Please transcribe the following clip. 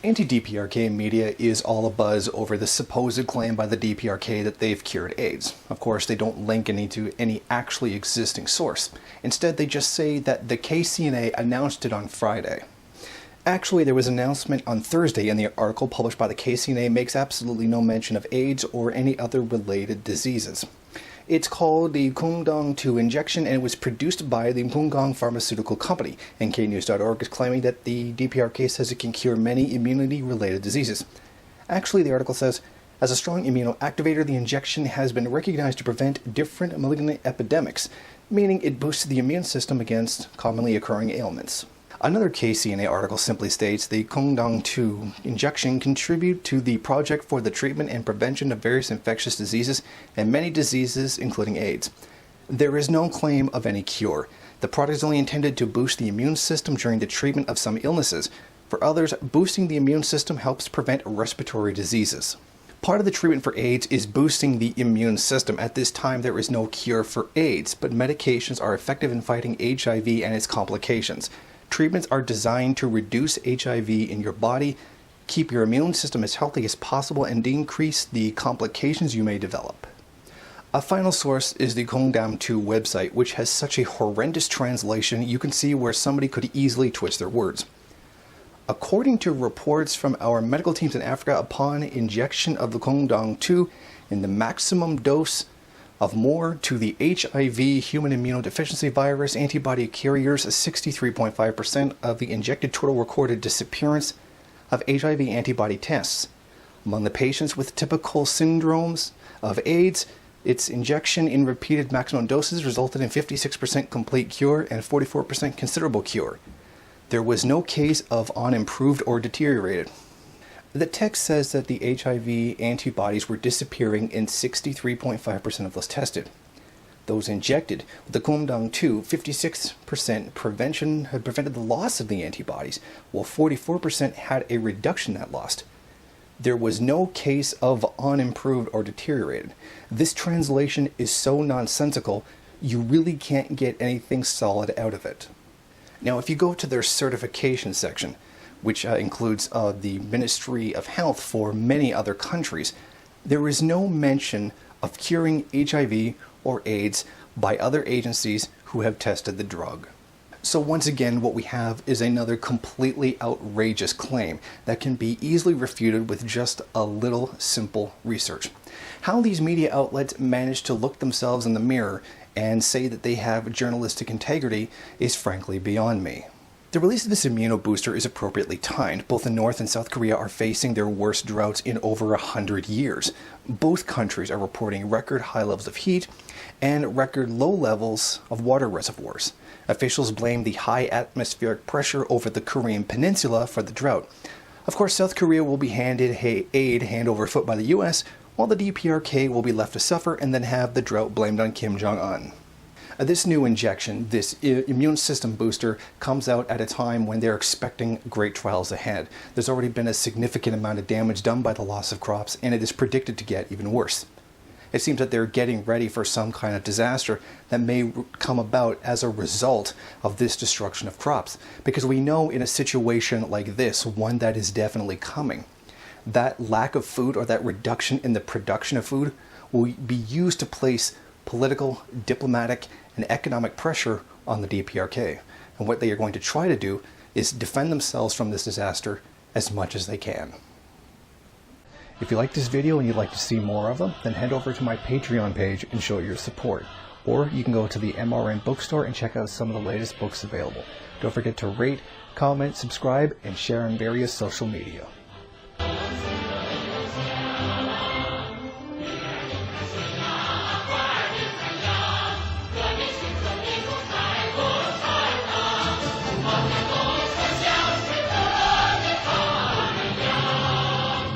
Anti-DPRK media is all abuzz over the supposed claim by the DPRK that they've cured AIDS. Of course, they don't link to any actually existing source. Instead, they just say that the KCNA announced it on Friday. Actually, there was an announcement on Thursday, and the article published by the KCNA makes absolutely no mention of AIDS or any other related diseases. It's called the Kumdang 2 injection, and it was produced by the Pyongyang pharmaceutical company. NKnews.org is claiming that the DPRK says it can cure many immunity-related diseases. Actually, the article says, as a strong immunoactivator, the injection has been recognized to prevent different malignant epidemics, meaning it boosts the immune system against commonly occurring ailments. Another KCNA article simply states the Condom 2 injection contribute to the project for the treatment and prevention of various infectious diseases and many diseases including AIDS. There is no claim of any cure. The product is only intended to boost the immune system during the treatment of some illnesses. For others, boosting the immune system helps prevent respiratory diseases. Part of the treatment for AIDS is boosting the immune system. At this time, there is no cure for AIDS, but medications are effective in fighting HIV and its complications. Treatments are designed to reduce HIV in your body, keep your immune system as healthy as possible, and decrease the complications you may develop. A final source is the Condom 2 website, which has such a horrendous translation you can see where somebody could easily twist their words. According to reports from our medical teams in Africa, upon injection of the Condom 2 in the maximum dose of more to the HIV human immunodeficiency virus antibody carriers, 63.5% of the injected total recorded disappearance of HIV antibody tests. Among the patients with typical syndromes of AIDS, its injection in repeated maximum doses resulted in 56% complete cure and 44% considerable cure. There was no case of unimproved or deteriorated. The text says that the HIV antibodies were disappearing in 63.5% of those tested. Those injected with the Condom 2, 56% prevention had prevented the loss of the antibodies, while 44% had a reduction in that loss. There was no case of unimproved or deteriorated. This translation is so nonsensical, you really can't get anything solid out of it. Now, if you go to their certification section, which includes the Ministry of Health for many other countries, there is no mention of curing HIV or AIDS by other agencies who have tested the drug. So once again, what we have is another completely outrageous claim that can be easily refuted with just a little simple research. How these media outlets manage to look themselves in the mirror and say that they have journalistic integrity is frankly beyond me. The release of this immunobooster is appropriately timed. Both North and South Korea are facing their worst droughts in over 100 years. Both countries are reporting record high levels of heat and record low levels of water reservoirs. Officials blame the high atmospheric pressure over the Korean peninsula for the drought. Of course, South Korea will be handed aid hand over foot by the US, while the DPRK will be left to suffer and then have the drought blamed on Kim Jong-un. This new injection, this immune system booster, comes out at a time when they're expecting great trials ahead. There's already been a significant amount of damage done by the loss of crops, and it is predicted to get even worse. It seems that they're getting ready for some kind of disaster that may come about as a result of this destruction of crops. Because we know in a situation like this, one that is definitely coming, that lack of food or that reduction in the production of food will be used to place political, diplomatic, and economic pressure on the DPRK. And what they are going to try to do is defend themselves from this disaster as much as they can. If you like this video and you'd like to see more of them, then head over to my Patreon page and show your support. Or you can go to the MRN bookstore and check out some of the latest books available. Don't forget to rate, comment, subscribe, and share on various social media.